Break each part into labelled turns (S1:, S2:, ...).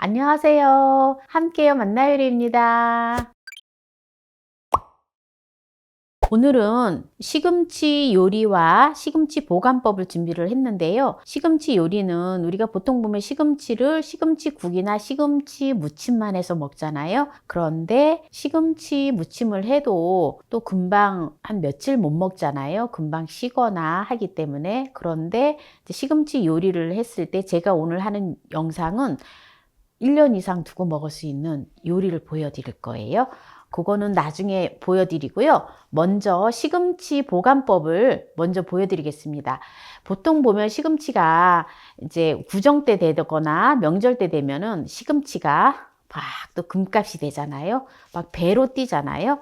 S1: 안녕하세요. 함께요 만나요리입니다. 오늘은 시금치 요리와 시금치 보관법을 준비를 했는데요. 시금치 요리는 우리가 보통 보면 시금치를 시금치국이나 시금치 무침만 해서 먹잖아요. 그런데 시금치 무침을 해도 또 금방 한 며칠 못 먹잖아요. 금방 식거나 하기 때문에. 그런데 시금치 요리를 했을 때 제가 오늘 하는 영상은 1년 이상 두고 먹을 수 있는 요리를 보여드릴 거예요. 그거는 나중에 보여드리고요. 먼저 시금치 보관법을 먼저 보여드리겠습니다. 보통 보면 시금치가 이제 구정 때 되거나 명절 때 되면은 시금치가 막 또 금값이 되잖아요. 막 배로 뛰잖아요.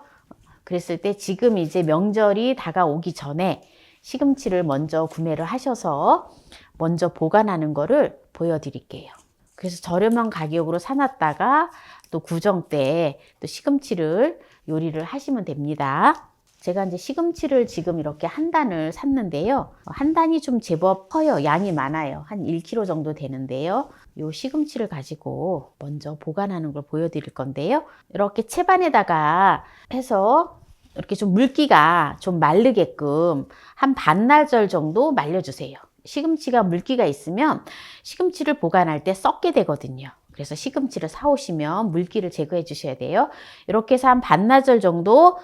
S1: 그랬을 때 지금 이제 명절이 다가오기 전에 시금치를 먼저 구매를 하셔서 먼저 보관하는 거를 보여드릴게요. 그래서 저렴한 가격으로 사놨다가 또 구정 때 또 시금치를 요리를 하시면 됩니다. 제가 이제 시금치를 지금 이렇게 한 단을 샀는데요. 한 단이 좀 제법 커요. 양이 많아요. 한 1kg 정도 되는데요. 이 시금치를 가지고 먼저 보관하는 걸 보여드릴 건데요. 이렇게 채반에다가 해서 이렇게 좀 물기가 좀 마르게끔 한 반나절 정도 말려주세요. 시금치가 물기가 있으면 시금치를 보관할 때 썩게 되거든요. 그래서 시금치를 사오시면 물기를 제거해 주셔야 돼요. 이렇게 해서 한 반나절 정도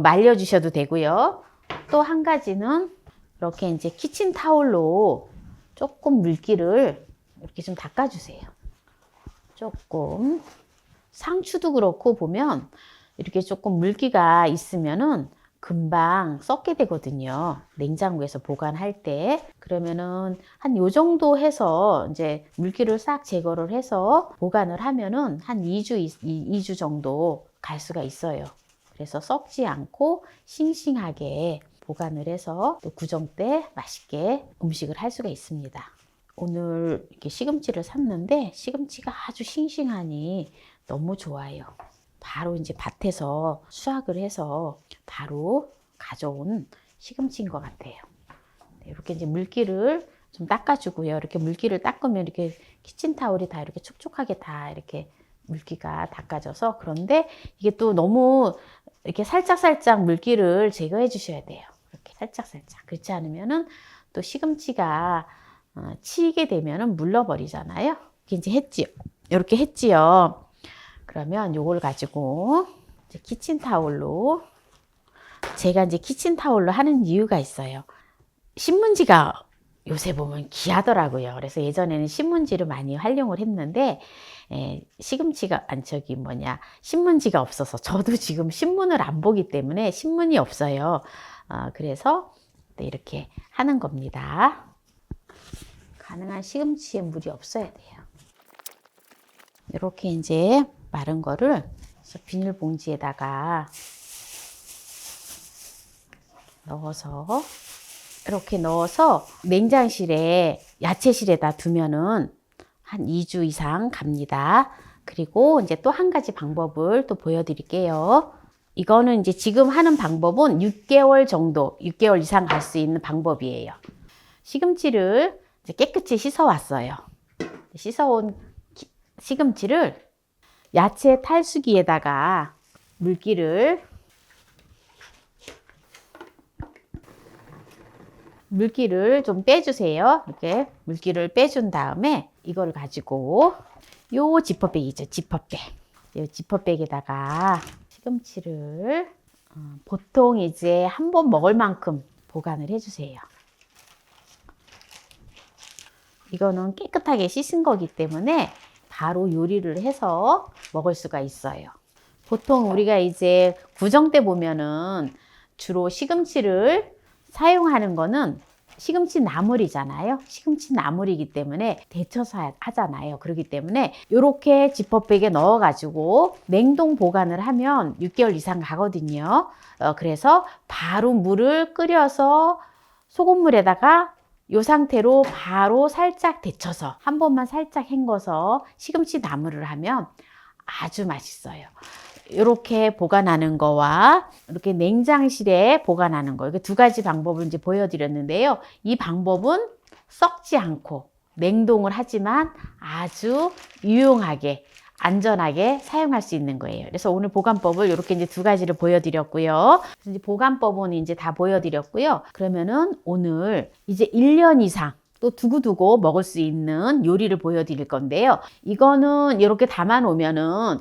S1: 말려 주셔도 되고요. 또 한 가지는 이렇게 이제 키친타올로 조금 물기를 이렇게 좀 닦아주세요. 조금. 상추도 그렇고 보면 이렇게 조금 물기가 있으면은 금방 썩게 되거든요. 냉장고에서 보관할 때. 그러면은 한 요 정도 해서 이제 물기를 싹 제거를 해서 보관을 하면은 한 2주 정도 갈 수가 있어요. 그래서 썩지 않고 싱싱하게 보관을 해서 또 구정 때 맛있게 음식을 할 수가 있습니다. 오늘 이렇게 시금치를 샀는데 시금치가 아주 싱싱하니 너무 좋아요. 바로 이제 밭에서 수확을 해서 바로 가져온 시금치인 것 같아요. 이렇게 이제 물기를 좀 닦아주고요. 이렇게 물기를 닦으면 이렇게 키친타올이 다 이렇게 촉촉하게 다 이렇게 물기가 닦아져서. 그런데 이게 또 너무 이렇게 살짝살짝 물기를 제거해 주셔야 돼요. 이렇게 살짝살짝. 그렇지 않으면은 또 시금치가 치이게 되면은 물러버리잖아요. 이렇게 이제 했지요. 이렇게 했지요. 그러면 요걸 가지고 이제 키친타올로, 제가 이제 키친타올로 하는 이유가 있어요. 신문지가 요새 보면 귀하더라고요. 그래서 예전에는 신문지를 많이 활용을 했는데 시금치가 신문지가 없어서, 저도 지금 신문을 안 보기 때문에 신문이 없어요. 그래서 이렇게 하는 겁니다. 가능한 시금치에 물이 없어야 돼요. 이렇게 이제 마른 거를 비닐봉지에다가 넣어서 이렇게 넣어서 냉장실에, 야채실에다 두면은 한 2주 이상 갑니다. 그리고 이제 또 한 가지 방법을 또 보여드릴게요. 이거는 이제 지금 하는 방법은 6개월 정도, 6개월 이상 갈 수 있는 방법이에요. 시금치를 이제 깨끗이 씻어 왔어요. 씻어온 시금치를 야채 탈수기에다가 물기를 좀 빼주세요. 이렇게 물기를 빼준 다음에 이걸 가지고 요 지퍼백이죠. 지퍼백. 이 지퍼백에다가 시금치를 보통 이제 한 번 먹을 만큼 보관을 해주세요. 이거는 깨끗하게 씻은 거기 때문에 바로 요리를 해서 먹을 수가 있어요. 보통 우리가 이제 구정 때 보면은 주로 시금치를 사용하는 거는 시금치 나물이잖아요. 시금치 나물이기 때문에 데쳐서 하잖아요. 그렇기 때문에 이렇게 지퍼백에 넣어가지고 냉동 보관을 하면 6개월 이상 가거든요. 그래서 바로 물을 끓여서 소금물에다가 이 상태로 바로 살짝 데쳐서 한 번만 살짝 헹궈서 시금치 나물을 하면 아주 맛있어요. 이렇게 보관하는 거와 이렇게 냉장실에 보관하는 거, 이게 두 가지 방법을 이제 보여드렸는데요. 이 방법은 썩지 않고 냉동을 하지만 아주 유용하게 안전하게 사용할 수 있는 거예요. 그래서 오늘 보관법을 이렇게 이제 두 가지를 보여드렸고요. 그래서 이제 보관법은 이제 다 보여드렸고요. 그러면은 오늘 이제 1년 이상 또 두고두고 먹을 수 있는 요리를 보여드릴 건데요. 이거는 이렇게 담아 놓으면은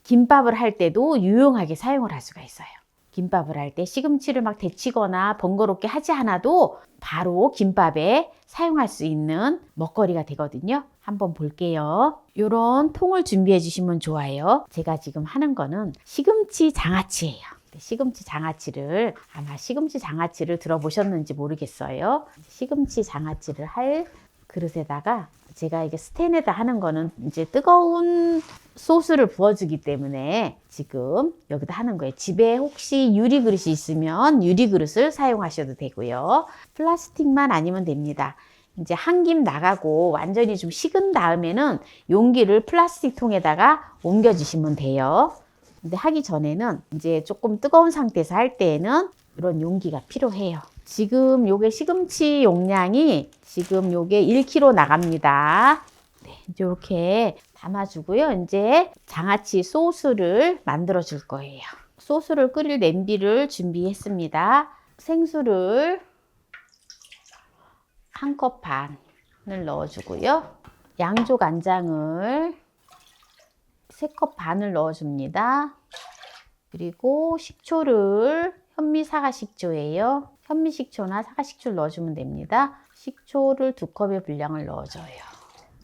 S1: 김밥을 할 때도 유용하게 사용을 할 수가 있어요. 김밥을 할 때 시금치를 막 데치거나 번거롭게 하지 않아도 바로 김밥에 사용할 수 있는 먹거리가 되거든요. 한번 볼게요. 이런 통을 준비해 주시면 좋아요. 제가 지금 하는 거는 시금치 장아찌예요. 시금치 장아찌를 아마 시금치 장아찌를 들어보셨는지 모르겠어요. 시금치 장아찌를 할 그릇에다가 제가 이게 스텐에다 하는 거는 이제 뜨거운 소스를 부어주기 때문에 지금 여기다 하는 거예요. 집에 혹시 유리 그릇이 있으면 유리 그릇을 사용하셔도 되고요. 플라스틱만 아니면 됩니다. 이제 한 김 나가고 완전히 좀 식은 다음에는 용기를 플라스틱 통에다가 옮겨 주시면 돼요. 근데 하기 전에는 이제 조금 뜨거운 상태에서 할 때에는 이런 용기가 필요해요. 지금 요게 시금치 용량이 지금 요게 1kg 나갑니다. 네, 이렇게 담아주고요. 이제 장아찌 소스를 만들어 줄 거예요. 소스를 끓일 냄비를 준비했습니다. 생수를 1컵 반을 넣어주고요. 양조 간장을 3컵 반을 넣어줍니다. 그리고 식초를 현미 사과식초예요. 현미 식초나 사과식초를 넣어주면 됩니다. 식초를 2컵의 분량을 넣어줘요.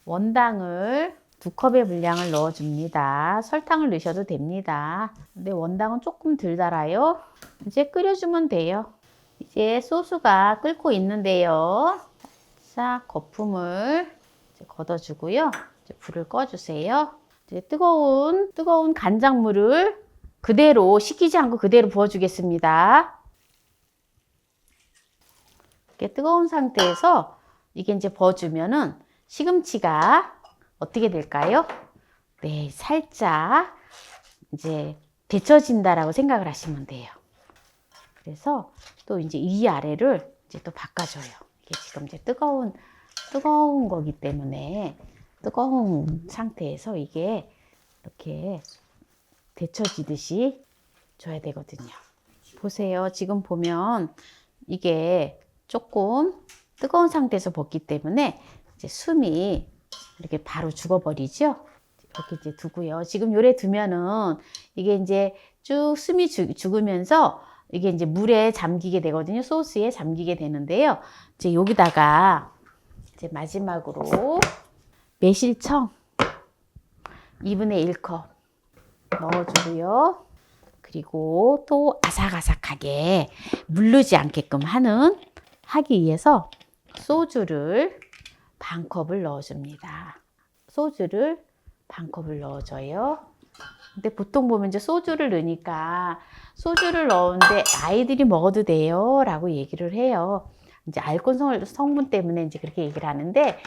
S1: 원당을 2컵의 분량을 넣어줍니다. 설탕을 넣으셔도 됩니다. 근데 원당은 조금 덜 달아요. 이제 끓여주면 돼요. 이제 소스가 끓고 있는데요. 자, 거품을 이제 걷어주고요. 이제 불을 꺼주세요. 이제 뜨거운 간장물을 그대로 식히지 않고 그대로 부어주겠습니다. 이렇게 뜨거운 상태에서 이게 이제 부어주면은 시금치가 어떻게 될까요? 네, 살짝 이제 데쳐진다라고 생각을 하시면 돼요. 그래서 또 이제 위아래를 이제 또 바꿔줘요. 이게 지금 이제 뜨거운 거기 때문에 뜨거운 상태에서 이게 이렇게 데쳐지듯이 줘야 되거든요. 보세요. 지금 보면 이게 조금 뜨거운 상태에서 볶기 때문에 이제 숨이 이렇게 바로 죽어버리죠. 이렇게 이제 두고요. 지금 요래 두면은 이게 이제 쭉 숨이 죽으면서 이게 이제 물에 잠기게 되거든요. 소스에 잠기게 되는데요. 이제 여기다가 이제 마지막으로 매실청 2분의 1컵 넣어주고요. 그리고 또 아삭아삭하게 물르지 않게끔 하기 위해서 소주를 반컵을 넣어줍니다. 소주를 반컵을 넣어줘요. 근데 보통 보면 이제 소주를 넣으니까 소주를 넣었는데 아이들이 먹어도 돼요 라고 얘기를 해요. 이제 알코올 성분 때문에 이제 그렇게 얘기를 하는데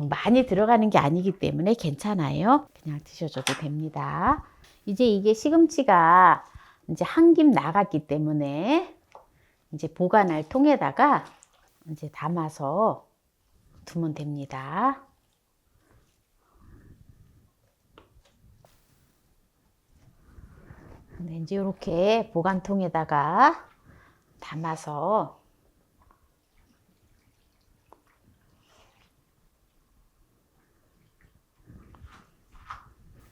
S1: 많이 들어가는 게 아니기 때문에 괜찮아요. 그냥 드셔줘도 됩니다. 이제 이게 시금치가 이제 한 김 나갔기 때문에 이제 보관할 통에다가 이제 담아서 두면 됩니다. 네, 이제 이렇게 보관통에다가 담아서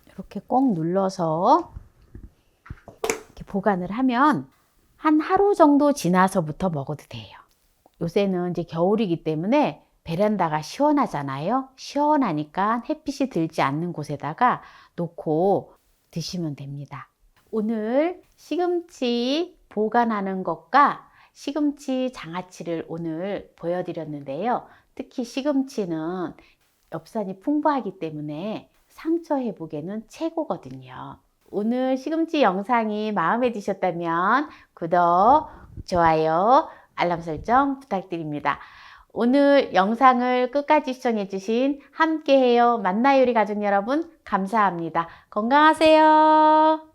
S1: 이렇게 꼭 눌러서 이렇게 보관을 하면 한 하루 정도 지나서부터 먹어도 돼요. 요새는 이제 겨울이기 때문에 베란다가 시원하잖아요. 시원하니까 햇빛이 들지 않는 곳에다가 놓고 드시면 됩니다. 오늘 시금치 보관하는 것과 시금치 장아찌를 오늘 보여드렸는데요. 특히 시금치는 엽산이 풍부하기 때문에 상처 회복에는 최고거든요. 오늘 시금치 영상이 마음에 드셨다면 구독, 좋아요, 알람 설정 부탁드립니다. 오늘 영상을 끝까지 시청해주신 함께해요 만나요리 가족 여러분 감사합니다. 건강하세요.